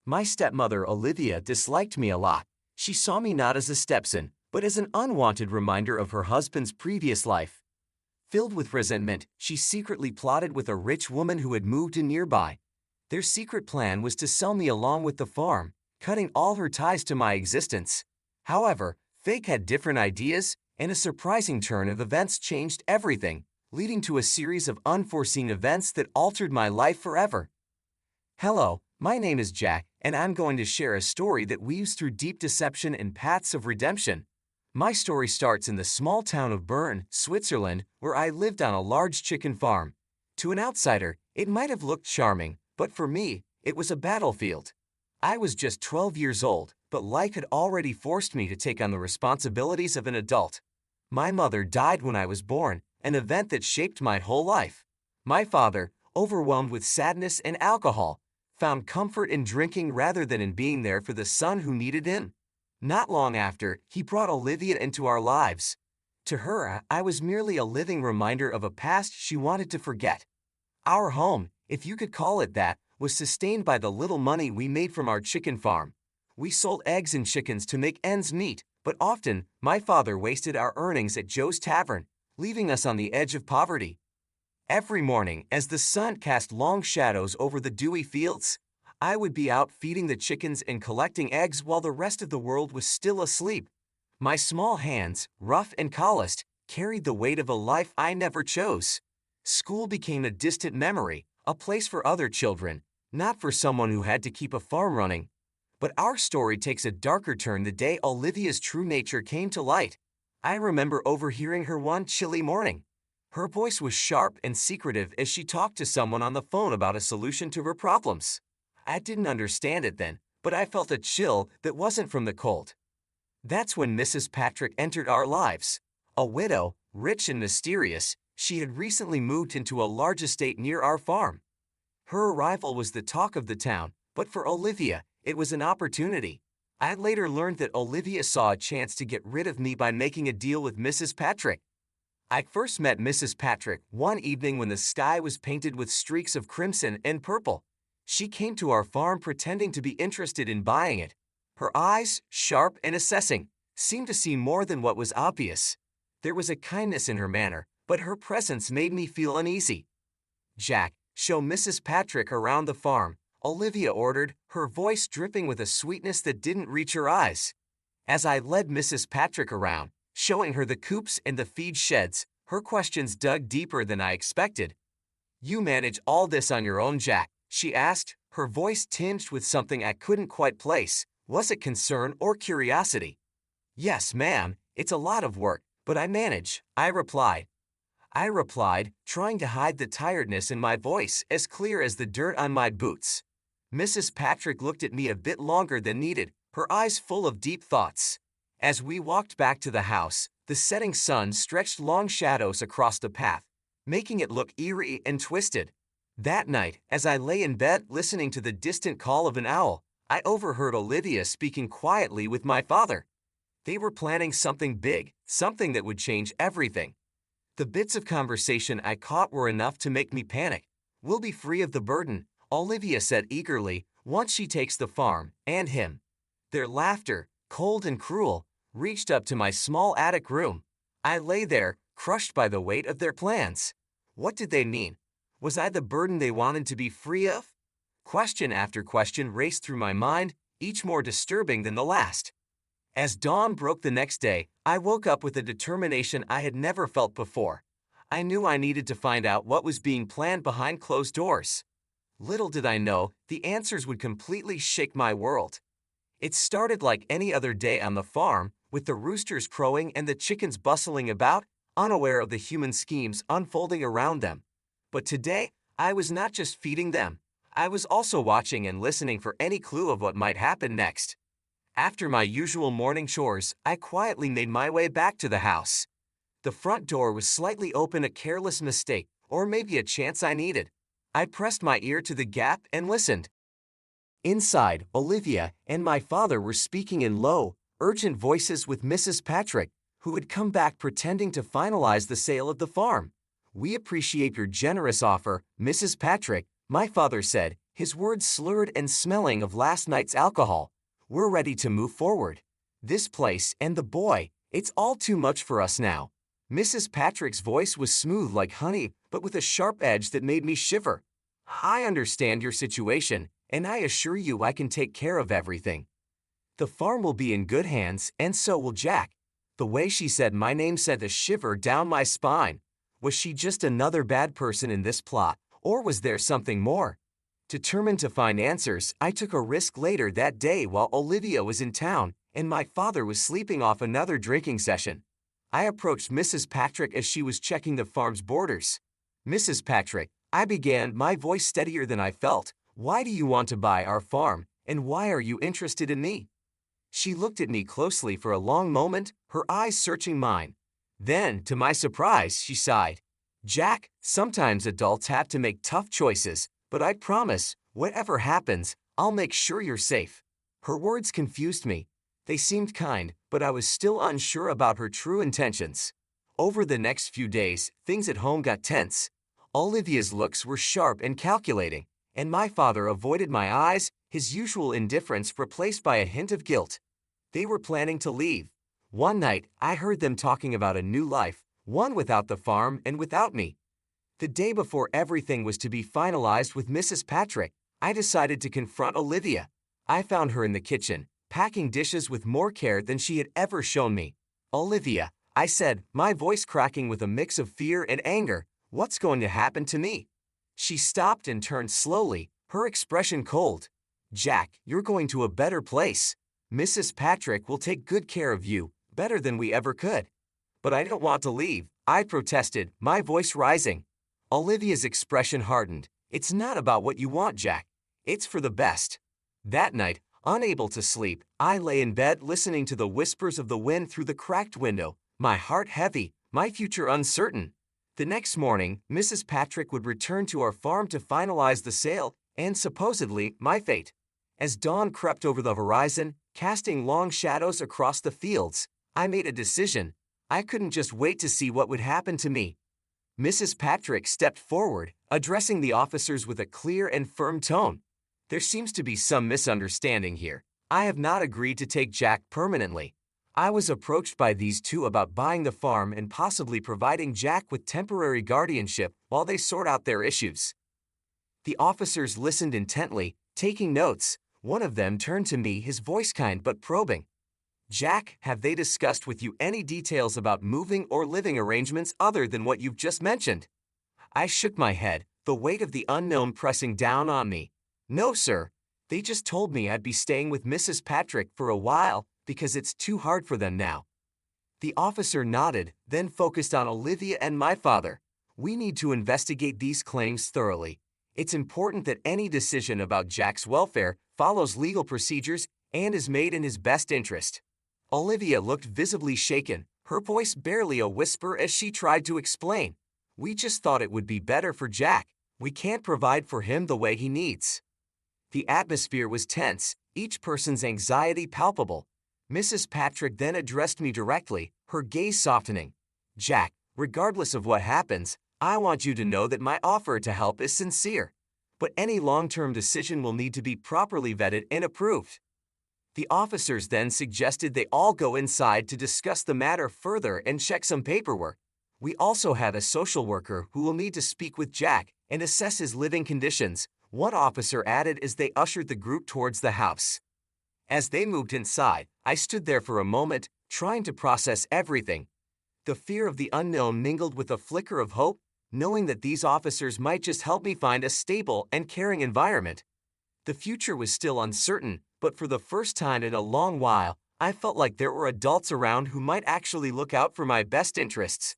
My stepmother Olivia disliked me a lot. She saw me not as a stepson, but as an unwanted reminder of her husband's previous life. Filled with resentment, she secretly plotted with a rich woman who had moved in nearby. Their secret plan was to sell me along with the farm, cutting all her ties to my existence. However, fate had different ideas, and a surprising turn of events changed everything, leading to a series of unforeseen events that altered my life forever. Hello, my name is Jack, and I'm going to share a story that weaves through deep deception and paths of redemption. My story starts in the small town of Bern, Switzerland, where I lived on a large chicken farm. To an outsider, it might have looked charming, but for me, it was a battlefield. I was just 12 years old, but life had already forced me to take on the responsibilities of an adult. My mother died when I was born, an event that shaped my whole life. My father, overwhelmed with sadness and alcohol, found comfort in drinking rather than in being there for the son who needed him. Not long after, he brought Olivia into our lives. To her, I was merely a living reminder of a past she wanted to forget. Our home, if you could call it that, was sustained by the little money we made from our chicken farm. We sold eggs and chickens to make ends meet, but often, my father wasted our earnings at Joe's Tavern, leaving us on the edge of poverty. Every morning, as the sun cast long shadows over the dewy fields, I would be out feeding the chickens and collecting eggs while the rest of the world was still asleep. My small hands, rough and calloused, carried the weight of a life I never chose. School became a distant memory, a place for other children, not for someone who had to keep a farm running. But our story takes a darker turn the day Olivia's true nature came to light. I remember overhearing her one chilly morning. Her voice was sharp and secretive as she talked to someone on the phone about a solution to her problems. I didn't understand it then, but I felt a chill that wasn't from the cold. That's when Mrs. Patrick entered our lives. A widow, rich and mysterious, she had recently moved into a large estate near our farm. Her arrival was the talk of the town, but for Olivia, it was an opportunity. I later learned that Olivia saw a chance to get rid of me by making a deal with Mrs. Patrick. I first met Mrs. Patrick one evening when the sky was painted with streaks of crimson and purple. She came to our farm pretending to be interested in buying it. Her eyes, sharp and assessing, seemed to see more than what was obvious. There was a kindness in her manner, but her presence made me feel uneasy. "Jack, show Mrs. Patrick around the farm," Olivia ordered, her voice dripping with a sweetness that didn't reach her eyes. As I led Mrs. Patrick around, showing her the coops and the feed sheds, her questions dug deeper than I expected. "You manage all this on your own, Jack?" she asked, her voice tinged with something I couldn't quite place. Was it concern or curiosity? "Yes, ma'am, it's a lot of work, but I manage," I replied, trying to hide the tiredness in my voice as clear as the dirt on my boots. Mrs. Patrick looked at me a bit longer than needed, her eyes full of deep thoughts. As we walked back to the house, the setting sun stretched long shadows across the path, making it look eerie and twisted. That night, as I lay in bed listening to the distant call of an owl, I overheard Olivia speaking quietly with my father. They were planning something big, something that would change everything. The bits of conversation I caught were enough to make me panic. "We'll be free of the burden," Olivia said eagerly, "once she takes the farm, and him." Their laughter, cold and cruel, reached up to my small attic room. I lay there, crushed by the weight of their plans. What did they mean? Was I the burden they wanted to be free of? Question after question raced through my mind, each more disturbing than the last. As dawn broke the next day, I woke up with a determination I had never felt before. I knew I needed to find out what was being planned behind closed doors. Little did I know, the answers would completely shake my world. It started like any other day on the farm, with the roosters crowing and the chickens bustling about, unaware of the human schemes unfolding around them. But today, I was not just feeding them. I was also watching and listening for any clue of what might happen next. After my usual morning chores, I quietly made my way back to the house. The front door was slightly open, a careless mistake, or maybe a chance I needed. I pressed my ear to the gap and listened. Inside, Olivia and my father were speaking in low, urgent voices with Mrs. Patrick, who had come back pretending to finalize the sale of the farm. "We appreciate your generous offer, Mrs. Patrick," my father said, his words slurred and smelling of last night's alcohol. "We're ready to move forward. This place and the boy, it's all too much for us now." Mrs. Patrick's voice was smooth like honey, but with a sharp edge that made me shiver. "I understand your situation, and I assure you I can take care of everything. The farm will be in good hands, and so will Jack." The way she said my name sent a shiver down my spine. Was she just another bad person in this plot, or was there something more? Determined to find answers, I took a risk later that day while Olivia was in town and my father was sleeping off another drinking session. I approached Mrs. Patrick as she was checking the farm's borders. "Mrs. Patrick," I began, my voice steadier than I felt, "why do you want to buy our farm, and why are you interested in me?" She looked at me closely for a long moment, her eyes searching mine. Then, to my surprise, she sighed. "Jack, sometimes adults have to make tough choices, but I promise, whatever happens, I'll make sure you're safe." Her words confused me. They seemed kind, but I was still unsure about her true intentions. Over the next few days, things at home got tense. Olivia's looks were sharp and calculating, and my father avoided my eyes, his usual indifference replaced by a hint of guilt. They were planning to leave. One night, I heard them talking about a new life, one without the farm and without me. The day before everything was to be finalized with Mrs. Patrick, I decided to confront Olivia. I found her in the kitchen, packing dishes with more care than she had ever shown me. "Olivia," I said, my voice cracking with a mix of fear and anger, "what's going to happen to me?" She stopped and turned slowly, her expression cold. "Jack, you're going to a better place. Mrs. Patrick will take good care of you, better than we ever could." "But I don't want to leave," I protested, my voice rising. Olivia's expression hardened. "It's not about what you want, Jack. It's for the best." That night, unable to sleep, I lay in bed listening to the whispers of the wind through the cracked window, my heart heavy, my future uncertain. The next morning, Mrs. Patrick would return to our farm to finalize the sale and, supposedly, my fate. As dawn crept over the horizon, casting long shadows across the fields, I made a decision. I couldn't just wait to see what would happen to me. Mrs. Patrick stepped forward, addressing the officers with a clear and firm tone. "There seems to be some misunderstanding here. I have not agreed to take Jack permanently. I was approached by these two about buying the farm and possibly providing Jack with temporary guardianship while they sort out their issues." The officers listened intently, taking notes. One of them turned to me, his voice kind but probing. "Jack, have they discussed with you any details about moving or living arrangements other than what you've just mentioned?" I shook my head, the weight of the unknown pressing down on me. "No, sir. They just told me I'd be staying with Mrs. Patrick for a while because it's too hard for them now." The officer nodded, then focused on Olivia and my father. "We need to investigate these claims thoroughly. It's important that any decision about Jack's welfare follows legal procedures and is made in his best interest." Olivia looked visibly shaken, her voice barely a whisper as she tried to explain. "We just thought it would be better for Jack. We can't provide for him the way he needs." The atmosphere was tense, each person's anxiety palpable. Mrs. Patrick then addressed me directly, her gaze softening. "Jack, regardless of what happens, I want you to know that my offer to help is sincere. But any long-term decision will need to be properly vetted and approved." The officers then suggested they all go inside to discuss the matter further and check some paperwork. "We also have a social worker who will need to speak with Jack and assess his living conditions," one officer added as they ushered the group towards the house. As they moved inside, I stood there for a moment, trying to process everything. The fear of the unknown mingled with a flicker of hope, knowing that these officers might just help me find a stable and caring environment. The future was still uncertain, but for the first time in a long while, I felt like there were adults around who might actually look out for my best interests.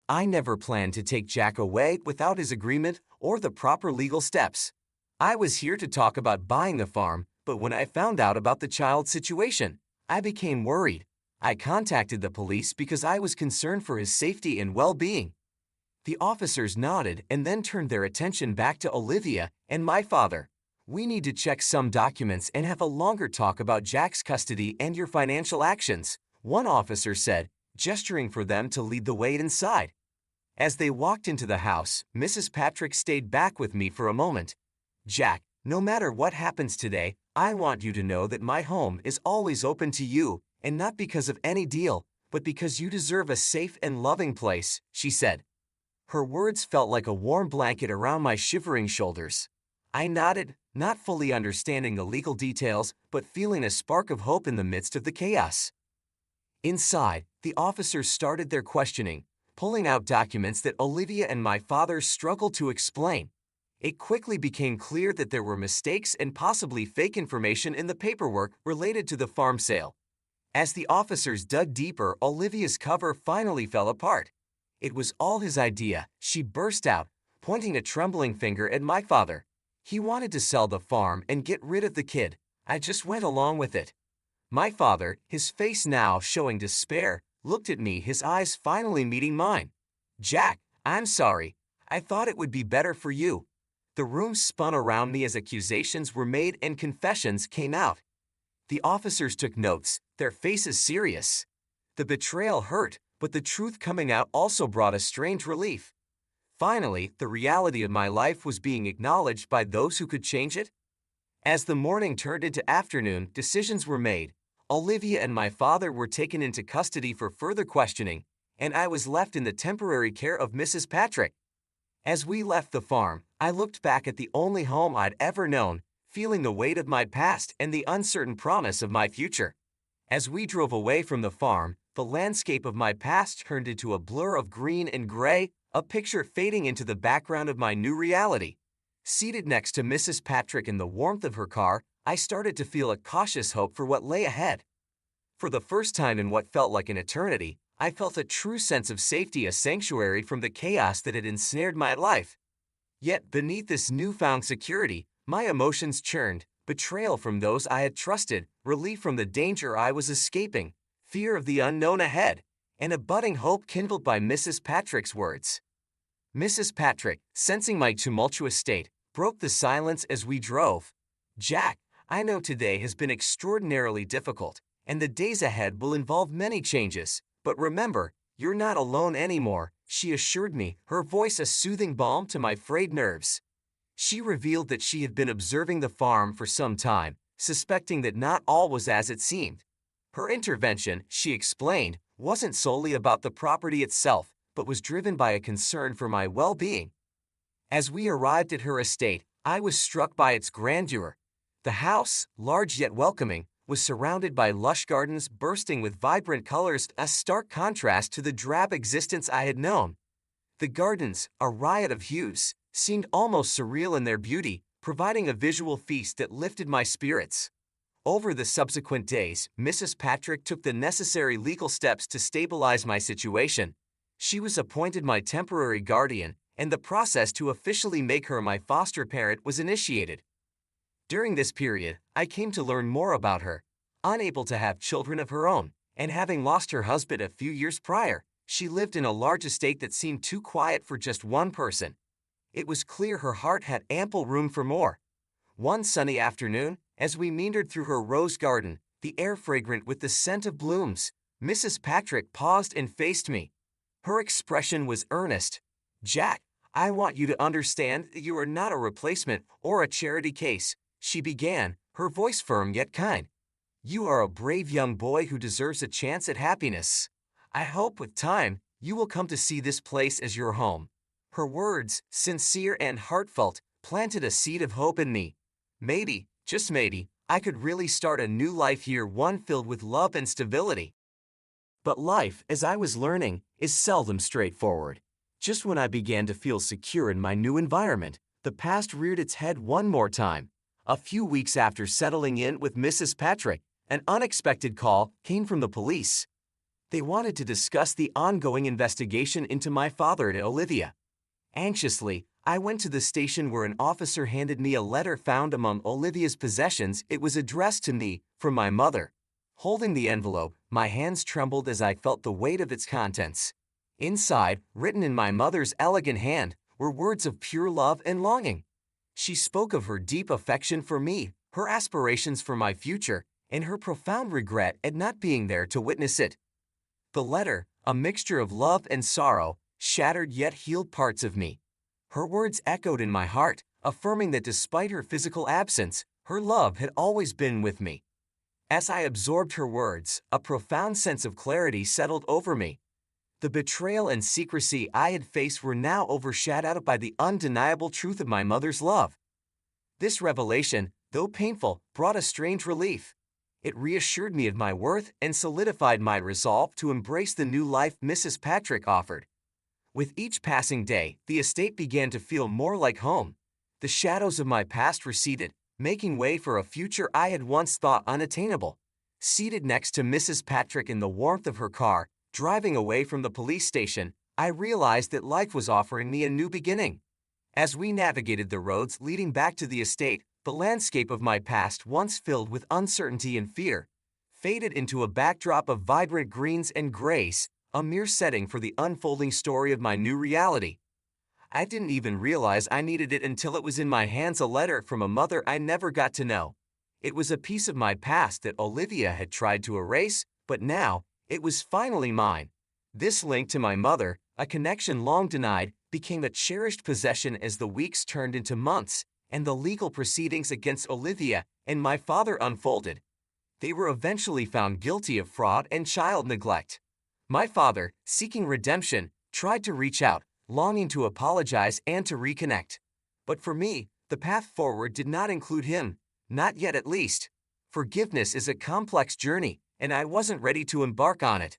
I never planned to take Jack away without his agreement or the proper legal steps. I was here to talk about buying the farm, but when I found out about the child's situation, I became worried. I contacted the police because I was concerned for his safety and well-being. The officers nodded and then turned their attention back to Olivia and my father. "We need to check some documents and have a longer talk about Jack's custody and your financial actions," one officer said, gesturing for them to lead the way inside. As they walked into the house, Mrs. Patrick stayed back with me for a moment. Jack, no matter what happens today, I want you to know that my home is always open to you, and not because of any deal, but because you deserve a safe and loving place, she said. Her words felt like a warm blanket around my shivering shoulders. I nodded, not fully understanding the legal details, but feeling a spark of hope in the midst of the chaos. Inside, the officers started their questioning, pulling out documents that Olivia and my father struggled to explain. It quickly became clear that there were mistakes and possibly fake information in the paperwork related to the farm sale. As the officers dug deeper, Olivia's cover finally fell apart. It was all his idea, she burst out, pointing a trembling finger at my father. He wanted to sell the farm and get rid of the kid. I just went along with it. My father, his face now showing despair, looked at me, his eyes finally meeting mine. Jack, I'm sorry. I thought it would be better for you. The room spun around me as accusations were made and confessions came out. The officers took notes, their faces serious. The betrayal hurt, but the truth coming out also brought a strange relief. Finally, the reality of my life was being acknowledged by those who could change it. As the morning turned into afternoon, decisions were made. Olivia and my father were taken into custody for further questioning, and I was left in the temporary care of Mrs. Patrick. As we left the farm, I looked back at the only home I'd ever known, feeling the weight of my past and the uncertain promise of my future. As we drove away from the farm, the landscape of my past turned into a blur of green and gray, a picture fading into the background of my new reality. Seated next to Mrs. Patrick in the warmth of her car, I started to feel a cautious hope for what lay ahead. For the first time in what felt like an eternity, I felt a true sense of safety, a sanctuary from the chaos that had ensnared my life. Yet beneath this newfound security, my emotions churned, betrayal from those I had trusted, relief from the danger I was escaping, fear of the unknown ahead, and a budding hope kindled by Mrs. Patrick's words. Mrs. Patrick, sensing my tumultuous state, broke the silence as we drove. Jack, I know today has been extraordinarily difficult, and the days ahead will involve many changes, but remember, you're not alone anymore, she assured me, her voice a soothing balm to my frayed nerves. She revealed that she had been observing the farm for some time, suspecting that not all was as it seemed. Her intervention, she explained, wasn't solely about the property itself, but was driven by a concern for my well-being. As we arrived at her estate, I was struck by its grandeur. The house, large yet welcoming, was surrounded by lush gardens bursting with vibrant colors, a stark contrast to the drab existence I had known. The gardens, a riot of hues, seemed almost surreal in their beauty, providing a visual feast that lifted my spirits. Over the subsequent days, Mrs. Patrick took the necessary legal steps to stabilize my situation. She was appointed my temporary guardian, and the process to officially make her my foster parent was initiated. During this period, I came to learn more about her. Unable to have children of her own, and having lost her husband a few years prior, she lived in a large estate that seemed too quiet for just one person. It was clear her heart had ample room for more. One sunny afternoon, as we meandered through her rose garden, the air fragrant with the scent of blooms, Mrs. Patrick paused and faced me. Her expression was earnest. Jack, I want you to understand that you are not a replacement or a charity case, she began, her voice firm yet kind. You are a brave young boy who deserves a chance at happiness. I hope with time, you will come to see this place as your home. Her words, sincere and heartfelt, planted a seed of hope in me. Maybe, just maybe, I could really start a new life here, one filled with love and stability. But life, as I was learning, is seldom straightforward. Just when I began to feel secure in my new environment, the past reared its head one more time. A few weeks after settling in with Mrs. Patrick, an unexpected call came from the police. They wanted to discuss the ongoing investigation into my father and Olivia. Anxiously, I went to the station where an officer handed me a letter found among Olivia's possessions. It was addressed to me from my mother. Holding the envelope, my hands trembled as I felt the weight of its contents. Inside, written in my mother's elegant hand, were words of pure love and longing. She spoke of her deep affection for me, her aspirations for my future, and her profound regret at not being there to witness it. The letter, a mixture of love and sorrow, shattered yet healed parts of me. Her words echoed in my heart, affirming that despite her physical absence, her love had always been with me. As I absorbed her words, a profound sense of clarity settled over me. The betrayal and secrecy I had faced were now overshadowed by the undeniable truth of my mother's love. This revelation, though painful, brought a strange relief. It reassured me of my worth and solidified my resolve to embrace the new life Mrs. Patrick offered. With each passing day, the estate began to feel more like home. The shadows of my past receded, making way for a future I had once thought unattainable. Seated next to Mrs. Patrick in the warmth of her car, driving away from the police station, I realized that life was offering me a new beginning. As we navigated the roads leading back to the estate, the landscape of my past, once filled with uncertainty and fear, faded into a backdrop of vibrant greens and grays, a mere setting for the unfolding story of my new reality. I didn't even realize I needed it until it was in my hands, a letter from a mother I never got to know. It was a piece of my past that Olivia had tried to erase, but now, it was finally mine. This link to my mother, a connection long denied, became a cherished possession as the weeks turned into months, and the legal proceedings against Olivia and my father unfolded. They were eventually found guilty of fraud and child neglect. My father, seeking redemption, tried to reach out, longing to apologize and to reconnect. But for me, the path forward did not include him, not yet at least. Forgiveness is a complex journey, and I wasn't ready to embark on it.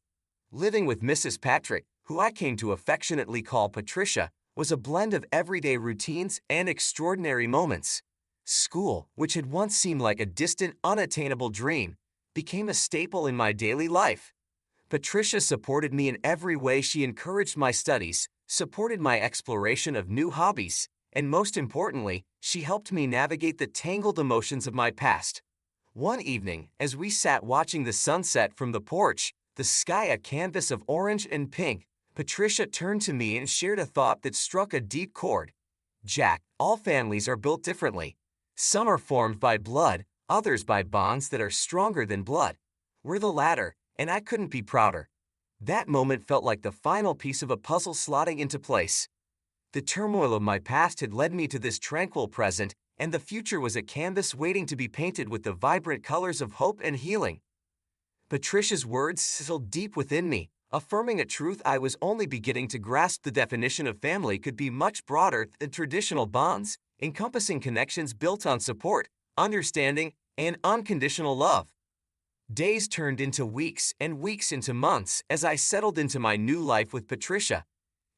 Living with Mrs. Patrick, who I came to affectionately call Patricia, was a blend of everyday routines and extraordinary moments. School, which had once seemed like a distant, unattainable dream, became a staple in my daily life. Patricia supported me in every way. She encouraged my studies, supported my exploration of new hobbies, and most importantly, she helped me navigate the tangled emotions of my past. One evening, as we sat watching the sunset from the porch, the sky a canvas of orange and pink, Patricia turned to me and shared a thought that struck a deep chord. "Jack, all families are built differently. Some are formed by blood, others by bonds that are stronger than blood. We're the latter, and I couldn't be prouder." That moment felt like the final piece of a puzzle slotting into place. The turmoil of my past had led me to this tranquil present, and the future was a canvas waiting to be painted with the vibrant colors of hope and healing. Patricia's words sizzled deep within me, affirming a truth I was only beginning to grasp. The definition of family could be much broader than traditional bonds, encompassing connections built on support, understanding, and unconditional love. Days turned into weeks and weeks into months as I settled into my new life with Patricia.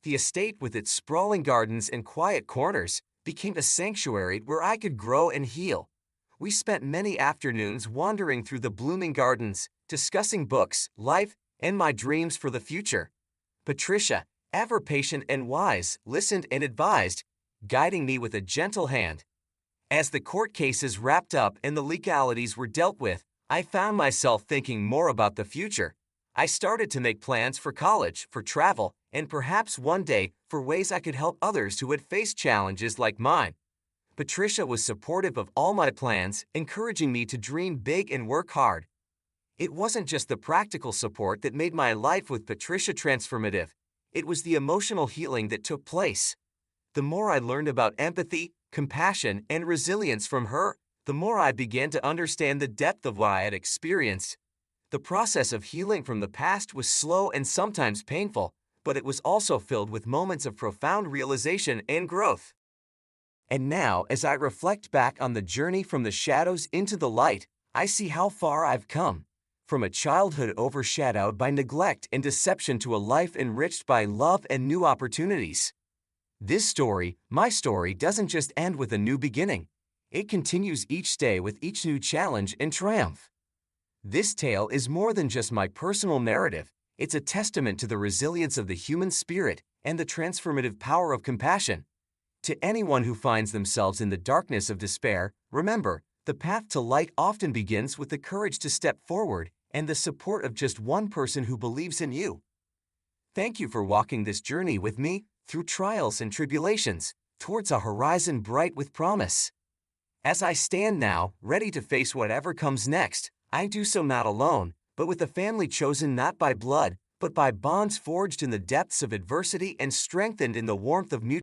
The estate, with its sprawling gardens and quiet corners, became a sanctuary where I could grow and heal. We spent many afternoons wandering through the blooming gardens, discussing books, life, and my dreams for the future. Patricia, ever patient and wise, listened and advised, guiding me with a gentle hand. As the court cases wrapped up and the legalities were dealt with, I found myself thinking more about the future. I started to make plans for college, for travel, and perhaps one day for ways I could help others who had faced challenges like mine. Patricia was supportive of all my plans, encouraging me to dream big and work hard. It wasn't just the practical support that made my life with Patricia transformative. It was the emotional healing that took place. The more I learned about empathy, compassion, and resilience from her, the more I began to understand the depth of what I had experienced. The process of healing from the past was slow and sometimes painful, but it was also filled with moments of profound realization and growth. And now, as I reflect back on the journey from the shadows into the light, I see how far I've come. From a childhood overshadowed by neglect and deception to a life enriched by love and new opportunities. This story, my story, doesn't just end with a new beginning. It continues each day with each new challenge and triumph. This tale is more than just my personal narrative. It's a testament to the resilience of the human spirit and the transformative power of compassion. To anyone who finds themselves in the darkness of despair, remember, the path to light often begins with the courage to step forward and the support of just one person who believes in you. Thank you for walking this journey with me through trials and tribulations, towards a horizon bright with promise. As I stand now, ready to face whatever comes next, I do so not alone, but with a family chosen not by blood, but by bonds forged in the depths of adversity and strengthened in the warmth of mutual